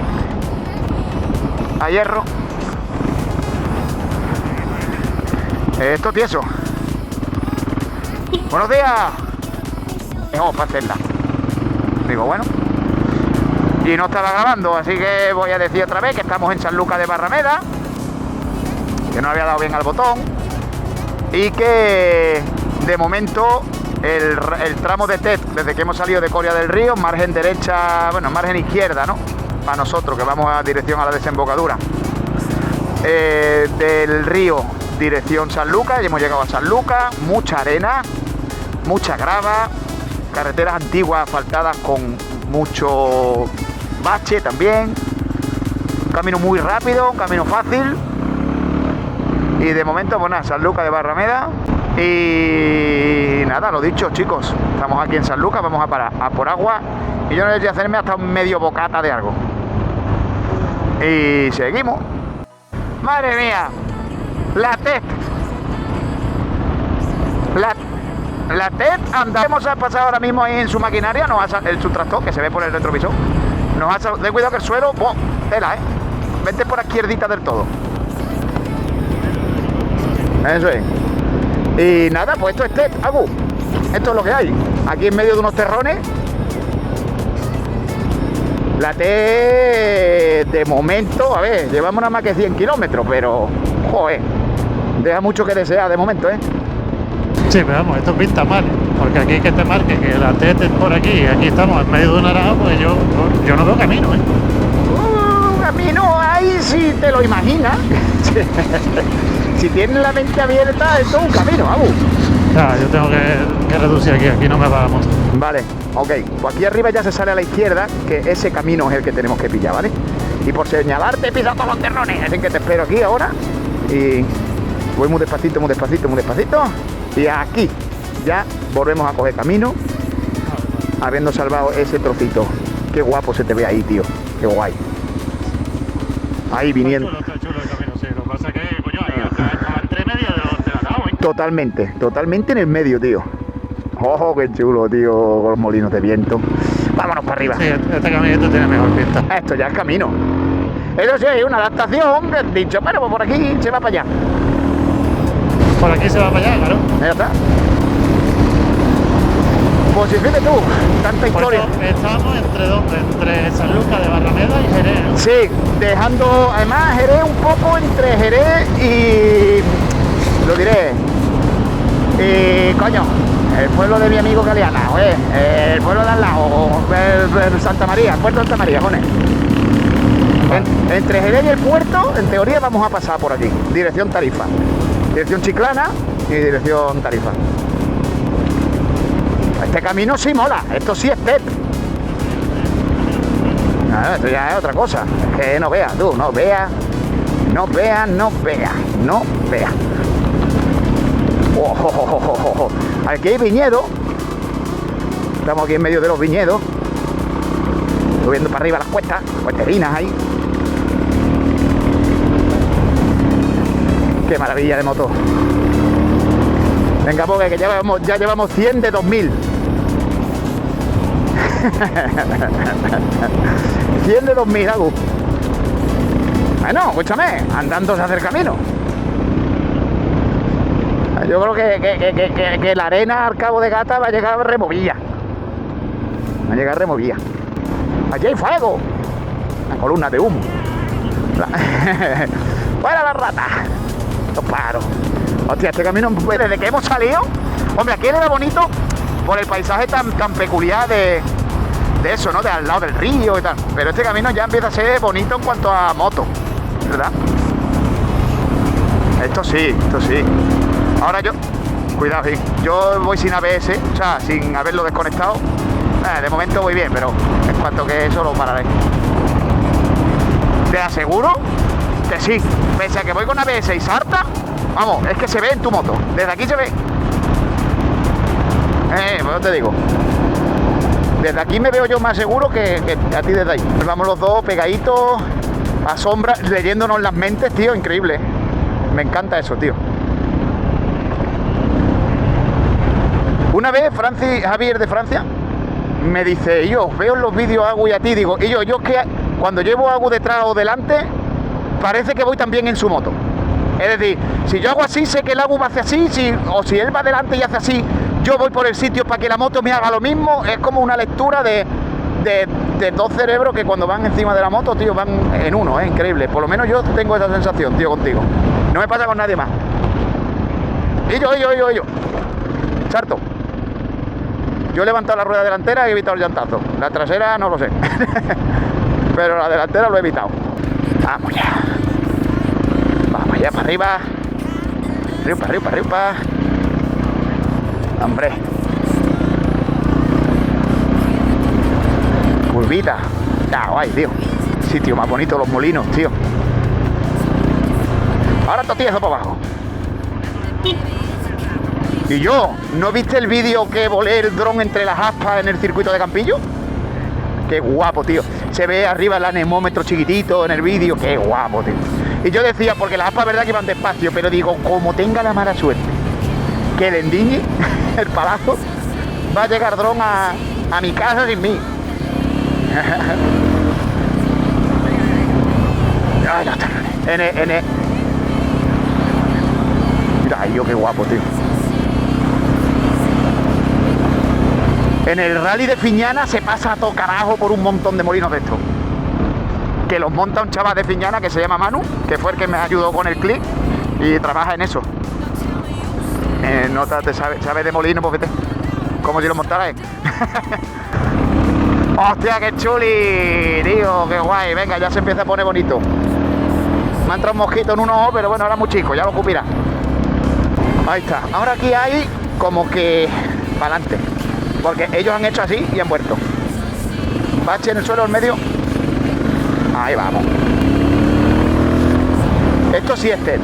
a hierro. Esto tieso. Buenos días. Vamos para hacerla. Digo, bueno. Y no estaba grabando, así que voy a decir otra vez que estamos en Sanlúcar de Barrameda, que no había dado bien al botón, y que de momento el tramo de TET, desde que hemos salido de Coria del Río, margen derecha, bueno, margen izquierda, ¿no? Para nosotros, que vamos a dirección a la desembocadura del río, dirección Sanlúcar, y hemos llegado a Sanlúcar, mucha arena, mucha grava, carreteras antiguas asfaltadas con mucho bache también, un camino muy rápido, un camino fácil. Y de momento, pues nada, Sanlúcar de Barrameda. Y nada, lo dicho, chicos, estamos aquí en Sanlúcar, vamos a parar a por agua. Y yo necesito hacerme hasta un medio bocata de algo. Y seguimos. Madre mía, la TET. La TET anda. Hemos pasado ahora mismo ahí en su maquinaria, en su tractor, que se ve por el retrovisor. Ten cuidado que el suelo, tela, vente por la izquierdita del todo. Eso es. Y nada, pues esto es TET, Agu. Esto es lo que hay. Aquí en medio de unos terrones. La TET, de momento, a ver, llevamos nada más que 100 kilómetros, pero, joder, deja mucho que desear de momento, Sí, pero vamos, esto pinta mal, porque aquí que te marque que la TET es por aquí, y aquí estamos en medio de un arado, pues yo no veo camino, Camino ahí si te lo imaginas. Si tienes la mente abierta, esto es un camino, Abu. Ya, yo tengo que reducir aquí no me va la moto. Vale, ok, pues aquí arriba ya se sale a la izquierda, que ese camino es el que tenemos que pillar, ¿vale? Y por señalarte, pisa todos los terrones, así que te espero aquí ahora. Y voy muy despacito, muy despacito, muy despacito. Y aquí ya volvemos a coger camino, habiendo salvado ese trocito. Qué guapo se te ve ahí, tío. Qué guay. Ahí viniendo. Está chulo el camino, sí. Lo que pasa es que, coño, ahí estaba entre medio de la nave, Totalmente en el medio, tío. Ojo, qué chulo, tío, con los molinos de viento. Vámonos para arriba. Sí, este camino tiene mejor pinta. Esto ya es camino. Eso sí, hay una adaptación que he dicho, pero pues por aquí se va para allá. Por aquí se va para allá, claro. Ya está. Pues si fíjate tú, tanta historia. Pues estamos entre dónde, entre Sanlúcar de Barrameda y Jerez, ¿no? Sí, dejando además Jerez un poco entre Jerez y... lo diré. Y coño, el pueblo de mi amigo Galeana, el pueblo de al lado, el Santa María, el puerto de Santa María, joder. Entre Jerez y el puerto, en teoría vamos a pasar por aquí, dirección Tarifa. Dirección Chiclana y dirección Tarifa. Este camino sí mola, esto sí es TET. Esto ya es otra cosa. Es que no veas, tú, no veas. Aquí hay viñedo. Estamos aquí en medio de los viñedos, subiendo para arriba las cuestas, cuesterinas ahí. Qué maravilla de moto. Venga, porque que ya llevamos 100 de 2000. 100 de 2000, Agu. Bueno, escúchame, andando se hace el camino. Yo creo que la arena al Cabo de Gata va a llegar removida. Va a llegar removida. Allí hay fuego. Una columna de humo. ¡Fuera la rata! Los pájaros. Hostia, este camino, desde que hemos salido, hombre, aquí era bonito por el paisaje tan peculiar de eso, ¿no? De al lado del río y tal. Pero este camino ya empieza a ser bonito en cuanto a moto, ¿verdad? Esto sí. Ahora cuidado, sí. Yo voy sin ABS, o sea, sin haberlo desconectado. De momento voy bien, pero en cuanto que eso lo pararé. Te aseguro que sí. Pese a que voy con ABS y salta, vamos, es que se ve en tu moto. Desde aquí se ve. Pues yo te digo. Desde aquí me veo yo más seguro que a ti desde ahí. Vamos los dos pegaditos, a sombra, leyéndonos las mentes, tío, increíble. Me encanta eso, tío. Una vez Javier de Francia me dice, yo veo en los vídeos a Agu y a ti, digo, y yo es que cuando llevo a Agu detrás o delante, parece que voy también en su moto. Es decir, si yo hago así, sé que el Agu va a hacer así, o si él va adelante y hace así, yo voy por el sitio para que la moto me haga lo mismo. Es como una lectura de dos cerebros que cuando van encima de la moto, tío, van en uno, increíble. Por lo menos yo tengo esa sensación, tío, contigo. No me pasa con nadie más. Y yo. Charto. Yo he levantado la rueda delantera y he evitado el llantazo. La trasera no lo sé. Pero la delantera lo he evitado. Vamos ya. Vamos ya para arriba. Para arriba. Hombre. Curvita. Ya, guay, tío. Sitio más bonito, los molinos, tío. Ahora totiezo para abajo. Y yo, ¿no viste el vídeo que volé el dron entre las aspas en el circuito de Campillo? Qué guapo, tío. Se ve arriba el anemómetro chiquitito en el vídeo. Qué guapo, tío. Y yo decía, porque las aspas, verdad que iban despacio, pero digo, como tenga la mala suerte que el endiñe, el palazo, va a llegar dron a mi casa sin mí. Ay, no está. Mira, yo qué guapo, tío. En el rally de Fiñana se pasa a todo carajo por un montón de molinos de estos. Que los monta un chaval de Fiñana que se llama Manu, que fue el que me ayudó con el clip y trabaja en eso. Nota, te sabes de molino, pues vete. Como si lo montara él. ¡Hostia, qué chuli! Tío, qué guay. Venga, ya se empieza a poner bonito. Me ha entrado un mosquito en un ojo, pero bueno, ahora muy chico, ya lo cupirá. Ahí está. Ahora aquí hay como que para adelante. Porque ellos han hecho así y han vuelto. Bache en el suelo, en medio. Ahí vamos. Esto sí es TED.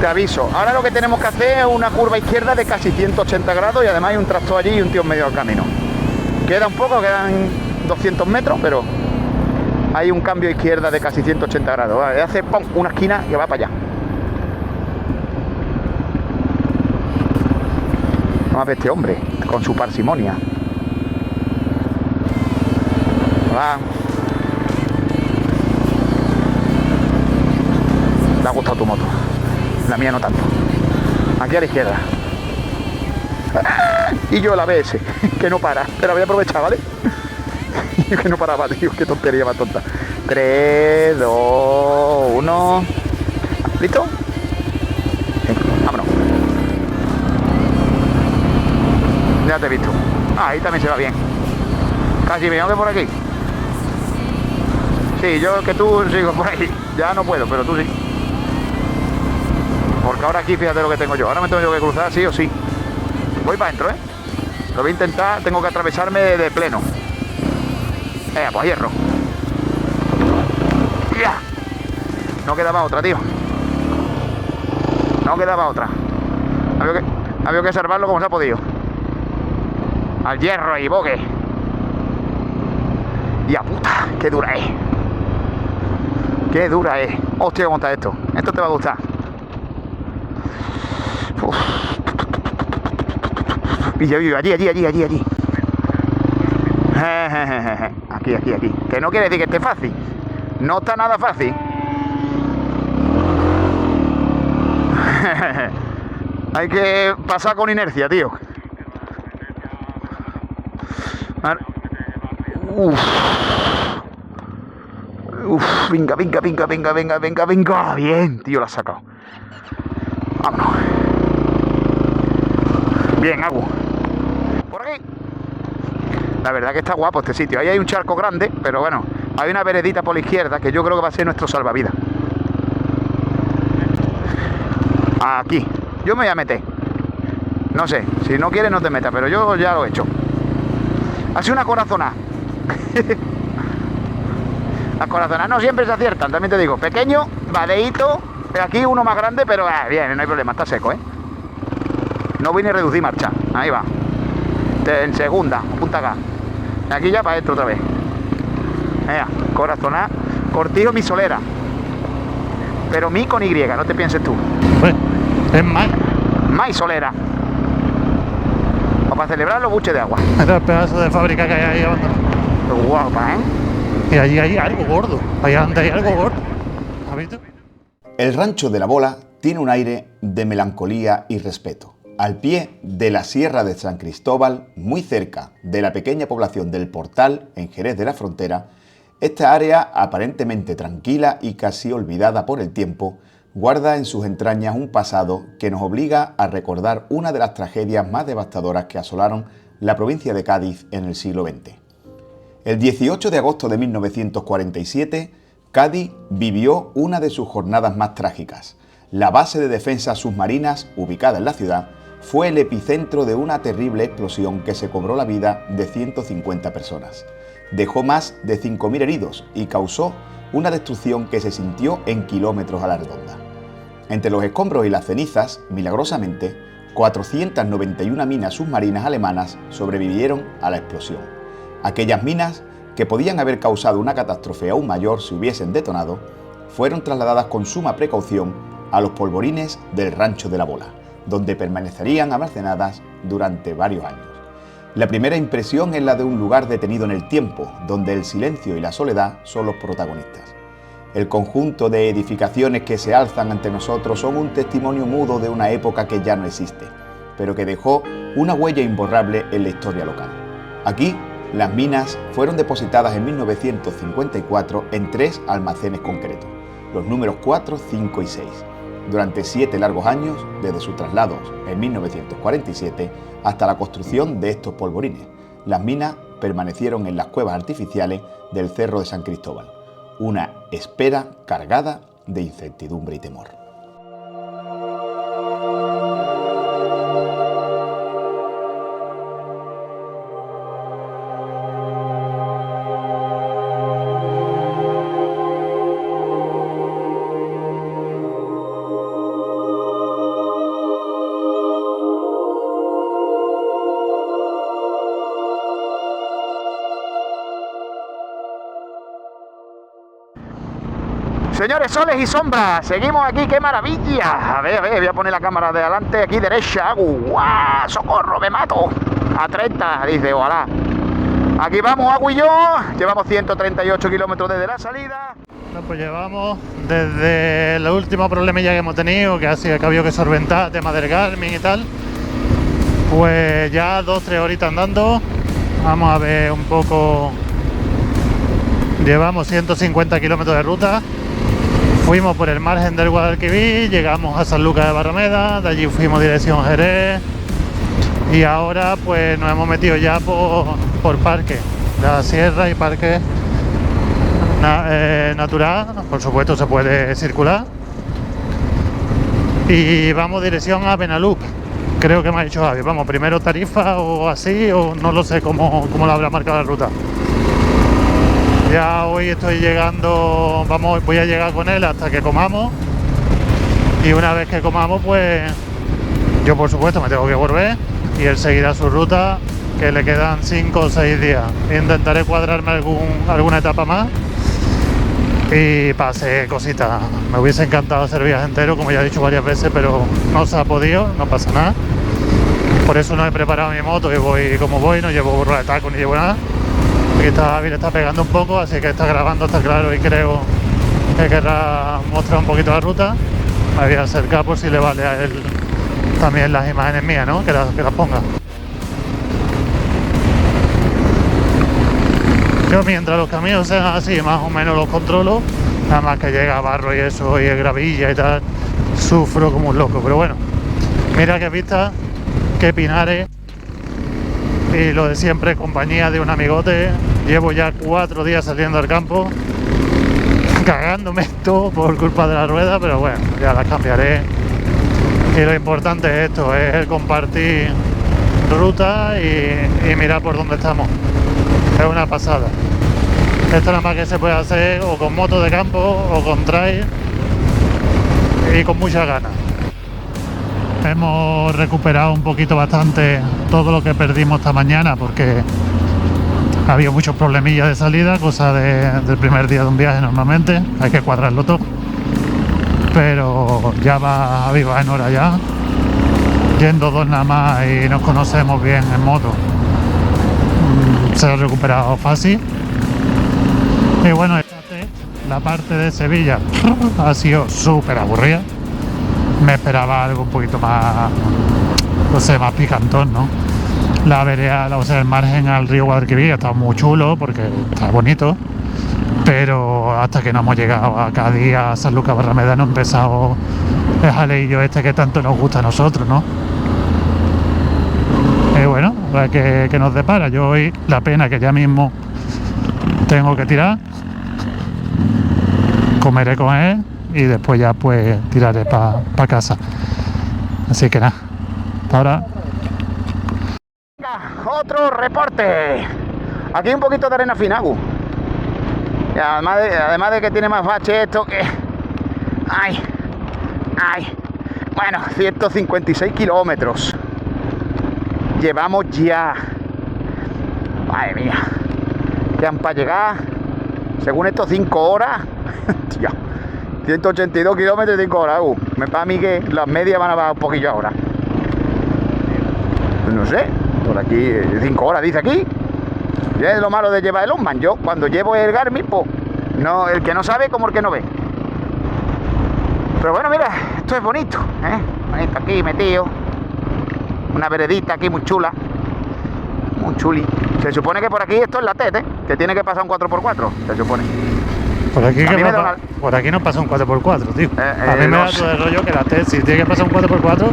Te aviso. Ahora lo que tenemos que hacer es una curva izquierda de casi 180 grados y además hay un tractor allí y un tío en medio del camino. Queda un poco, quedan 200 metros, pero hay un cambio izquierda de casi 180 grados. Vale, hace ¡pum! Una esquina que va para allá. Vamos a ver este hombre con su parsimonia. Hola. ¿Te ha gustado tu moto? La mía no tanto. Aquí a la izquierda. Y yo el ABS, que no para. Pero voy a aprovechar, ¿vale? Que no paraba, tío. Qué tontería más tonta. 3, 2, 1. ¿Listo? Venga, vámonos. Ya te he visto. Ahí también se va bien. Casi me que por aquí. Sí, yo que tú sigo por ahí. Ya no puedo, pero tú sí. Porque ahora aquí fíjate lo que tengo yo. Ahora me tengo yo que cruzar sí o sí. Voy para adentro, ¿eh? Lo voy a intentar. Tengo que atravesarme de pleno. Pues hierro. Ya. No quedaba otra, tío. No quedaba otra. Había que salvarlo como se ha podido. Al hierro y bogue. Y a puta, qué dura es. Qué dura es. Hostia, ¿cómo está esto? Esto te va a gustar. Uf. Y yo vivo allí. Aquí. Que no quiere decir que esté fácil. No está nada fácil. Hay que pasar con inercia, tío. Venga. Bien, tío, la has sacado. Vámonos. Bien, Agu. Por aquí. La verdad que está guapo este sitio. Ahí hay un charco grande, pero bueno, hay una veredita por la izquierda que yo creo que va a ser nuestro salvavidas. Aquí. Yo me voy a meter. No sé, si no quieres no te metas, pero yo ya lo he hecho. Ha sido una corazonada. Las corazonadas no siempre se aciertan, también te digo. Pequeño, vadeíto. Aquí uno más grande, pero bien, no hay problema, está seco, ¿eh? No voy ni a reducir marcha. Ahí va. En segunda, punta acá. Aquí ya para adentro otra vez. Venga, corazonada. Cortijo mi solera. Pero mi con Y, no te pienses tú. Pues, es más. Más solera. O para celebrar los buches de agua. Mira el pedazo de fábrica que hay ahí abandonado. Qué guapa, ¿eh? Y allí hay algo gordo. Allá donde hay algo gordo. ¿Has visto? El rancho de la Bola tiene un aire de melancolía y respeto. Al pie de la Sierra de San Cristóbal, muy cerca de la pequeña población del Portal, en Jerez de la Frontera, esta área, aparentemente tranquila y casi olvidada por el tiempo, guarda en sus entrañas un pasado que nos obliga a recordar una de las tragedias más devastadoras que asolaron la provincia de Cádiz en el siglo XX. El 18 de agosto de 1947, Cádiz vivió una de sus jornadas más trágicas. La base de defensas submarinas, ubicada en la ciudad, fue el epicentro de una terrible explosión que se cobró la vida de 150 personas. Dejó más de 5.000 heridos y causó una destrucción que se sintió en kilómetros a la redonda. Entre los escombros y las cenizas, milagrosamente, 491 minas submarinas alemanas sobrevivieron a la explosión. Aquellas minas, que podían haber causado una catástrofe aún mayor si hubiesen detonado, fueron trasladadas con suma precaución a los polvorines del Rancho de la Bola, donde permanecerían almacenadas durante varios años. La primera impresión es la de un lugar detenido en el tiempo, donde el silencio y la soledad son los protagonistas. El conjunto de edificaciones que se alzan ante nosotros son un testimonio mudo de una época que ya no existe, pero que dejó una huella imborrable en la historia local. Aquí, las minas fueron depositadas en 1954 en 3 almacenes concretos, los números 4, 5 y 6. Durante 7 largos años, desde sus traslados en 1947 hasta la construcción de estos polvorines, las minas permanecieron en las cuevas artificiales del Cerro de San Cristóbal. Una espera cargada de incertidumbre y temor. Señores, soles y sombras, seguimos aquí, qué maravilla. A ver, voy a poner la cámara de adelante, aquí derecha. ¡Guau! ¡Socorro, me mato! A 30, dice, ojalá. Aquí vamos, Agu y yo, llevamos 138 kilómetros desde la salida. Bueno, pues llevamos desde el último problemilla que hemos tenido, que ha sido que ha habido que solventar, tema del Garmin y tal. Pues ya 2-3 horitas andando. Vamos a ver un poco. Llevamos 150 kilómetros de ruta. Fuimos por el margen del Guadalquivir, llegamos a San Lucas de Barrameda, de allí fuimos dirección Jerez y ahora pues nos hemos metido ya por parque, la sierra y parque natural, por supuesto se puede circular, y vamos dirección a Benalús, creo que me ha dicho Javi, vamos primero Tarifa o así, o no lo sé cómo lo habrá marcado la ruta. Ya hoy estoy llegando, voy a llegar con él hasta que comamos, y una vez que comamos pues yo por supuesto me tengo que volver y él seguirá su ruta, que le quedan 5 o 6 días. Intentaré cuadrarme alguna etapa más y pase cositas. Me hubiese encantado hacer el viaje entero, como ya he dicho varias veces, pero no se ha podido, no pasa nada. Por eso no he preparado mi moto y voy como voy, no llevo burro de taco ni llevo nada. Aquí está pegando un poco, así que está grabando, está claro, y creo que querrá mostrar un poquito la ruta. Me voy a acercar por si le vale a él también las imágenes mías, ¿no? Que las ponga. Yo mientras los caminos sean así, más o menos los controlo, nada más que llega barro y eso, y gravilla y tal, sufro como un loco, pero bueno, mira qué vista, qué pinares. Y lo de siempre, compañía de un amigote. Llevo ya 4 días saliendo al campo, cagándome todo por culpa de la rueda, pero bueno, ya las cambiaré. Y lo importante es esto, es el compartir ruta y mirar por dónde estamos. Es una pasada. Esto nada más que se puede hacer o con moto de campo o con trail y con muchas ganas. hemos recuperado un poquito bastante todo lo que perdimos esta mañana, porque había muchos problemillas de salida, cosa del primer día de un viaje normalmente, hay que cuadrarlo todo. Pero ya va a viva en hora ya, yendo dos nada más y nos conocemos bien en moto. Se ha recuperado fácil. Y bueno, la parte de Sevilla ha sido súper aburrida. Me esperaba algo un poquito más, no sé, más picantón, ¿no? La vereda, o sea, el margen al río Guadalquivir está muy chulo porque está bonito, pero hasta que no hemos llegado a Cádiz, a San Lucas Barrameda, no ha empezado el jaleillo este que tanto nos gusta a nosotros, ¿no? Y bueno, a ver qué nos depara. Yo hoy, la pena que ya mismo tengo que tirar, comeré con él y después ya pues tiraré para casa. Así que nada, hasta ahora. Otro reporte. Aquí un poquito de arena fina, Gu. Y además de que tiene más bache esto que... Ay. Bueno, 156 kilómetros. Llevamos ya. Madre mía. Quedan para llegar, según esto, 5 horas. Tío, 182 kilómetros y 5 horas. Para mí que las medias van a bajar un poquillo ahora. No sé. Por aquí, 5 horas dice aquí. Y es lo malo de llevar el Osman. Yo cuando llevo el Garmin, pues, no, el que no sabe como el que no ve. Pero bueno, mira, esto es bonito, ¿eh? Bonito aquí metido. Una veredita aquí muy chula. Muy chuli. Se supone que por aquí esto es la TET, ¿eh? Que tiene que pasar un 4x4, se supone. Por aquí no pasa un 4x4, tío. A mí me da todo el rollo que la TET, si tiene que pasar un 4x4,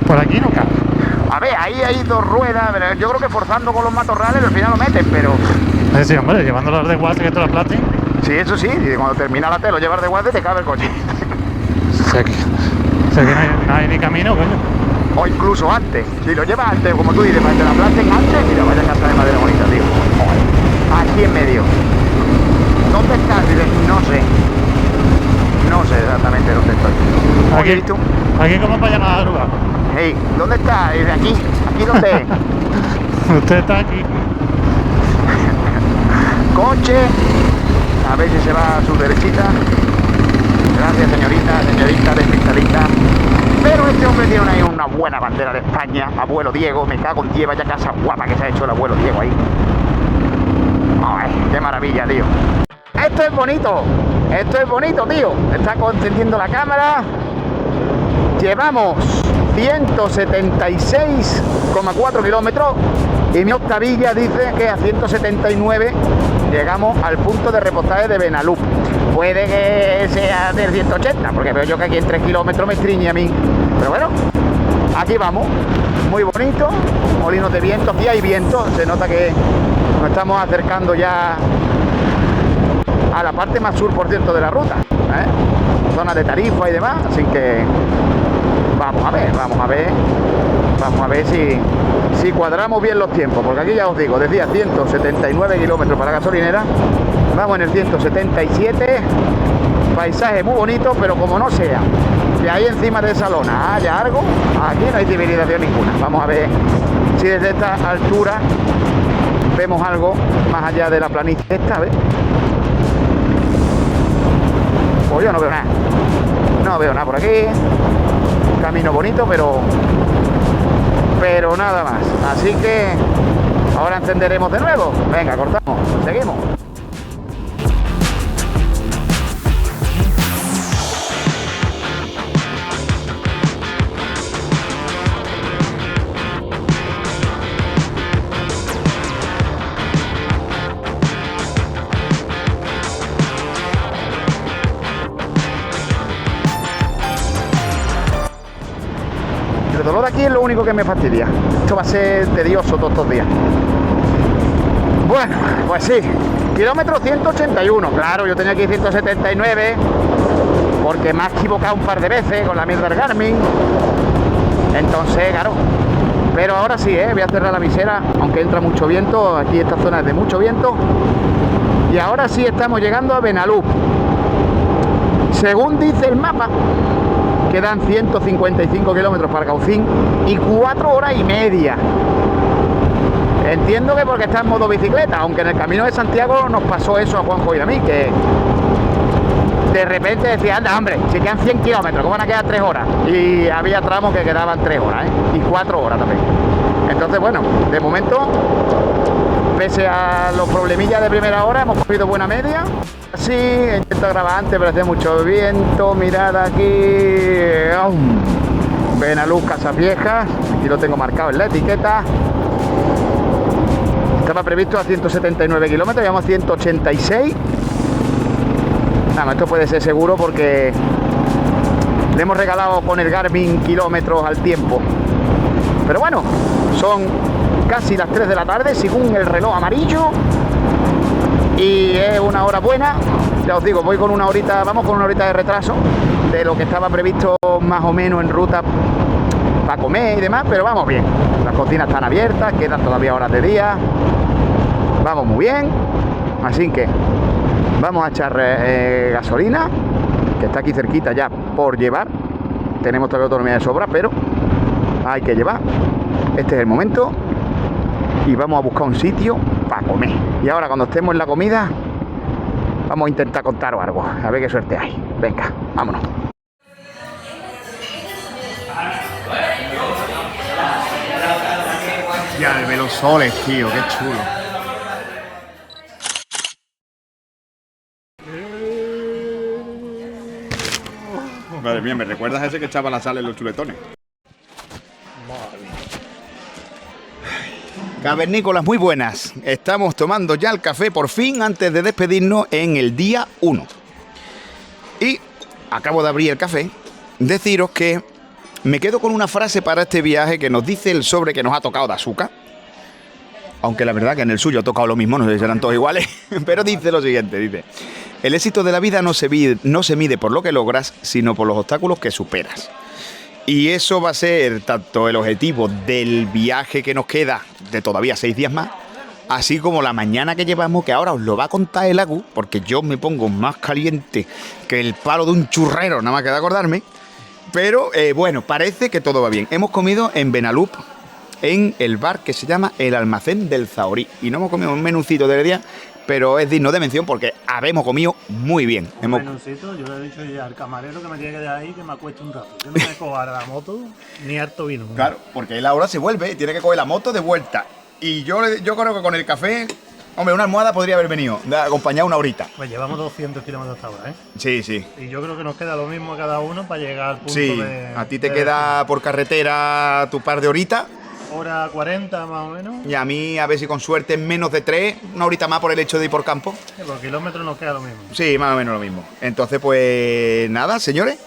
por aquí no cabe. A ver, ahí hay dos ruedas, pero yo creo que forzando con los matorrales al final lo meten, pero... Sí, hombre, llevándolas de guate que te las aplastes. Sí, eso sí, y cuando termina la T lo llevas de guate y te cabe el coche. Sé que no hay ni camino, coño. O incluso antes, si lo llevas antes, como tú dices, para que te la aplasten antes, mira, vaya casa de madera bonita, tío. Joder. Aquí en medio. ¿Dónde estás? Dices, no sé. No sé exactamente dónde estoy. Aquí, ¿tú? aquí como para llamar a la grúa. Hey, ¿dónde está? Dice, aquí. ¿Aquí dónde es? Usted está aquí. Coche. A ver si se va a su derechita. Gracias, señorita despistalista. Pero este hombre tiene una buena bandera de España. Abuelo Diego, me cago en 10, vaya casa guapa que se ha hecho el abuelo Diego ahí. Ay, qué maravilla, tío. Esto es bonito, tío. Está encendiendo la cámara. Llevamos 176,4 kilómetros y mi octavilla dice que a 179 llegamos al punto de repostaje de Benalup. Puede que sea del 180, porque veo yo que aquí en 3 kilómetros me estriñe a mí. Pero bueno, aquí vamos. Muy bonito, molinos de viento, aquí hay viento, se nota que nos estamos acercando ya a la parte más sur, por cierto, de la ruta, ¿eh? Zona de Tarifa y demás, así que vamos a ver si cuadramos bien los tiempos, porque aquí ya os digo, decía 179 kilómetros para la gasolinera, vamos en el 177, paisaje muy bonito, pero como no sea que ahí encima de esa lona haya algo, aquí no hay civilización ninguna. Vamos a ver si desde esta altura vemos algo más allá de la planicie esta, ¿ves? Pues yo no veo nada. No veo nada por aquí. Camino bonito, pero nada más. Así que ahora encenderemos de nuevo. Venga, cortamos. Seguimos. El dolor aquí es lo único que me fastidia. Esto va a ser tedioso todos estos días. Bueno, pues sí. Kilómetro 181. Claro, yo tenía aquí 179 porque me he equivocado un par de veces con la mierda del Garmin. Entonces, claro. Pero ahora sí, voy a cerrar la visera, aunque entra mucho viento. Aquí esta zona es de mucho viento. Y ahora sí estamos llegando a Benalup. Según dice el mapa, quedan 155 kilómetros para Caucín y 4 horas y media. Entiendo que porque está en modo bicicleta, aunque en el camino de Santiago nos pasó eso a Juanjo y a mí, que de repente decía, anda hombre, si quedan 100 kilómetros, ¿cómo van a quedar 3 horas? Y había tramos que quedaban 3 horas, y 4 horas también. Entonces, bueno, de momento, pese a los problemillas de primera hora, hemos cogido buena media. Así, intento grabar antes, pero hace mucho viento. Mirad aquí, Benaluz Casaviejas, aquí lo tengo marcado en la etiqueta. Estaba previsto a 179 kilómetros, llevamos 186. Nada, esto puede ser seguro porque le hemos regalado con el Garmin kilómetros al tiempo. Pero bueno, son casi las 3 de la tarde según el reloj amarillo y es una hora buena. Ya os digo, voy con una horita, vamos con una horita de retraso de lo que estaba previsto más o menos en ruta para comer y demás, pero vamos bien. Las cocinas están abiertas, quedan todavía horas de día, vamos muy bien, así que vamos a echar gasolina, que está aquí cerquita ya por llevar. Tenemos todavía autonomía de sobra, pero hay que llevar. Este es el momento y vamos a buscar un sitio para comer. Y ahora cuando estemos en la comida vamos a intentar contaros algo, a ver qué suerte hay. Venga, vámonos. Ya, de los soles, tío, qué chulo. Madre mía, ¿me recuerdas a ese que echaba la sal en los chuletones? Cavernícolas muy buenas. Estamos tomando ya el café por fin antes de despedirnos en el día 1. Y acabo de abrir el café. Deciros que me quedo con una frase para este viaje que nos dice el sobre que nos ha tocado de azúcar. Aunque la verdad que en el suyo ha tocado lo mismo, no sé si serán todos iguales. Pero dice lo siguiente, dice: el éxito de la vida no se mide por lo que logras, sino por los obstáculos que superas. Y eso va a ser tanto el objetivo del viaje que nos queda de todavía 6 días más, así como la mañana que llevamos, que ahora os lo va a contar el Agu, porque yo me pongo más caliente que el palo de un churrero, nada más que de acordarme. Pero bueno, parece que todo va bien. Hemos comido en Benaluz, en el bar que se llama El Almacén del Zahorí. Y no hemos comido un menucito del día, pero es digno de mención porque habemos comido muy bien. Un menucito, yo le he dicho ya al camarero que me tiene que dejar ahí, que me acueste un rato. Yo no me cojo ahora la moto ni harto vino. Claro, porque él ahora se vuelve, tiene que coger la moto de vuelta. Y yo creo que con el café, hombre, una almohada podría haber venido, acompañado una horita. Pues llevamos 200 kilómetros hasta ahora, ¿eh? Sí, sí. Y yo creo que nos queda lo mismo a cada uno para llegar al punto sí, a ti te queda por carretera tu par de horitas. Hora 40 más o menos. Y a mí, a ver si con suerte, en menos de 3, una horita más por el hecho de ir por campo. Sí, por kilómetros nos queda lo mismo. Sí, más o menos lo mismo. Entonces, pues nada, señores.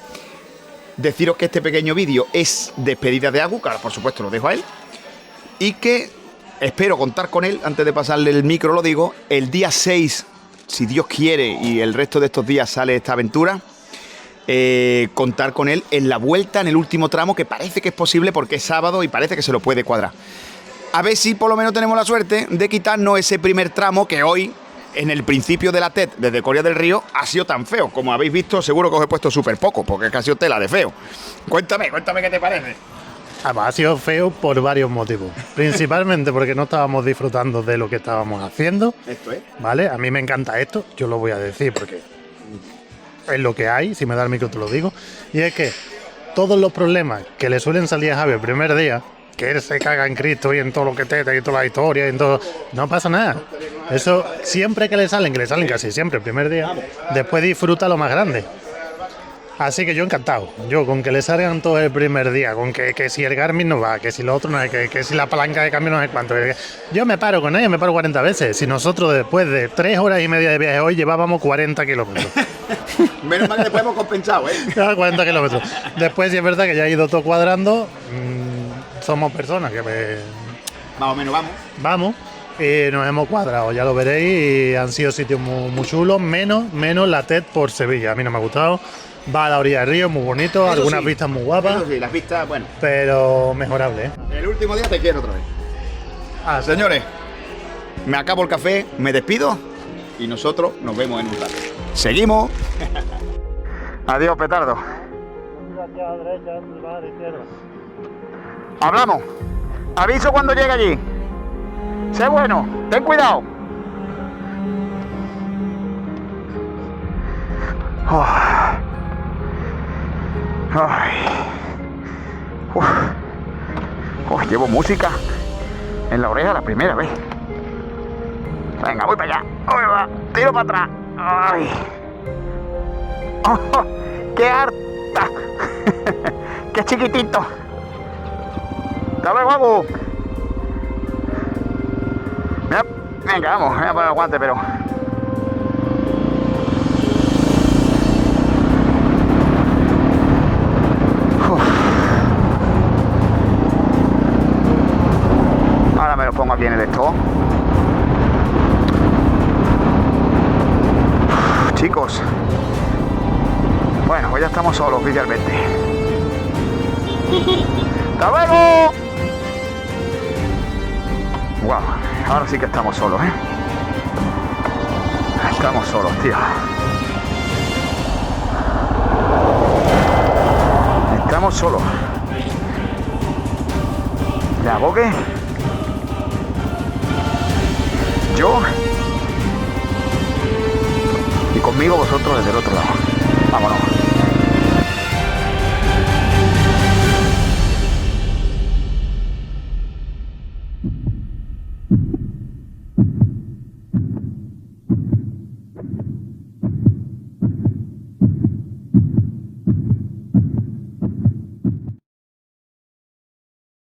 Deciros que este pequeño vídeo es despedida de Agu, que ahora, por supuesto, lo dejo a él. Y que espero contar con él, antes de pasarle el micro, lo digo, el día 6, si Dios quiere, y el resto de estos días sale esta aventura, contar con él en la vuelta, en el último tramo, que parece que es posible porque es sábado y parece que se lo puede cuadrar. A ver si por lo menos tenemos la suerte de quitarnos ese primer tramo que hoy, en el principio de la TED, desde Coria del Río, ha sido tan feo. Como habéis visto, seguro que os he puesto súper poco, porque es que ha sido tela de feo. Cuéntame qué te parece. Además, ha sido feo por varios motivos. Principalmente porque no estábamos disfrutando de lo que estábamos haciendo. Esto es. ¿Vale? A mí me encanta esto, yo lo voy a decir porque es lo que hay, si me da el micro te lo digo. Y es que todos los problemas que le suelen salir a Javi el primer día, que él se caga en Cristo y en todo lo que te y toda la historia y en todo, no pasa nada. Eso siempre que le salen casi siempre el primer día, después disfruta lo más grande. Así que yo encantado, yo con que le salgan todo el primer día, con que si el Garmin no va, que si lo otro no es, que si la palanca de cambio no es cuánto. Yo me paro con ella, me paro 40 veces. Si nosotros después de 3 horas y media de viaje hoy llevábamos 40 kilómetros. Menos mal que después hemos compensado, ¿eh? 40 kilómetros. Después sí es verdad que ya ha ido todo cuadrando. Somos personas que más o menos vamos y nos hemos cuadrado, ya lo veréis, y han sido sitios muy chulos, menos la TED por Sevilla. A mí no me ha gustado. Va a la orilla del río, muy bonito, eso algunas vistas muy guapas. Eso sí, las vistas, bueno. Pero mejorable, ¿eh? El último día te quiero otra vez. Señores, me acabo el café, me despido y nosotros nos vemos en un rato. Seguimos. Adiós, petardo. aquí a la derecha, a la izquierda. Hablamos. Aviso cuando llegue allí. Sé bueno, ten cuidado. Oh. Ay. Uf. Oh, llevo música en la oreja la primera vez. Venga, voy para allá. Voy, va. Tiro para atrás. Ay. Oh, ¡qué harta! ¡Qué chiquitito! Hasta luego, Agu. Venga, vamos, voy a poner el guante, pero... Ahora me lo pongo aquí en el esto. Chicos. Bueno, pues ya estamos solos oficialmente. ¡Hasta luego! Wow, ahora sí que estamos solos, ¿eh? Estamos solos, tío. Estamos solos. ¿La boque? Yo. Y conmigo vosotros desde el otro lado. Vámonos.